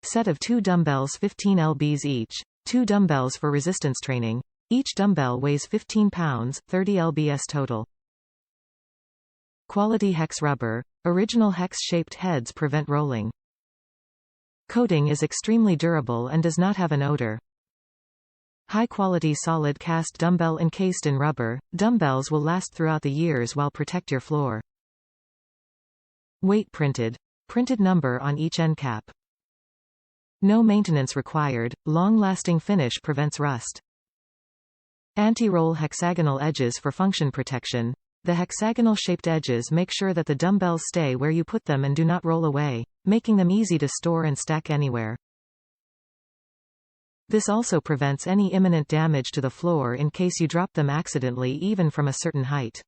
Set of 2 dumbbells 15 lbs each. 2 dumbbells for resistance training. Each dumbbell weighs 15 pounds, 30 LBS total. Quality hex rubber. Original hex-shaped heads prevent rolling. Coating is extremely durable and does not have an odor. High-quality solid cast dumbbell encased in rubber. Dumbbells will last throughout the years while protect your floor. Weight printed. Printed number on each end cap. No maintenance required. Long-lasting finish prevents rust. Anti-roll hexagonal edges for function protection. The hexagonal-shaped edges make sure that the dumbbells stay where you put them and do not roll away, making them easy to store and stack anywhere. This also prevents any imminent damage to the floor in case you drop them accidentally even from a certain height.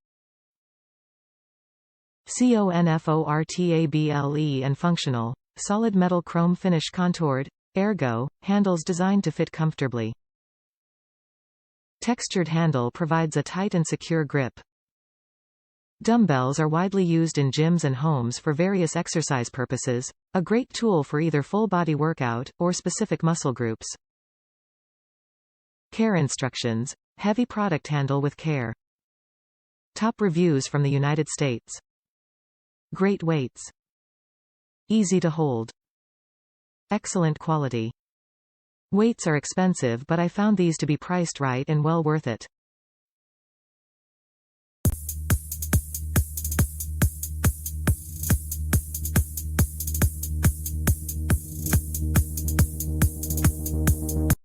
CONFORTABLE and functional. Solid metal chrome finish contoured, ergo, handles designed to fit comfortably. Textured handle provides a tight and secure grip. Dumbbells are widely used in gyms and homes for various exercise purposes, a great tool for either full-body workout, or specific muscle groups. Care instructions. Heavy product, handle with care. Top reviews from the United States. Great weights. Easy to hold. Excellent quality. Weights are expensive, but I found these to be priced right and well worth it.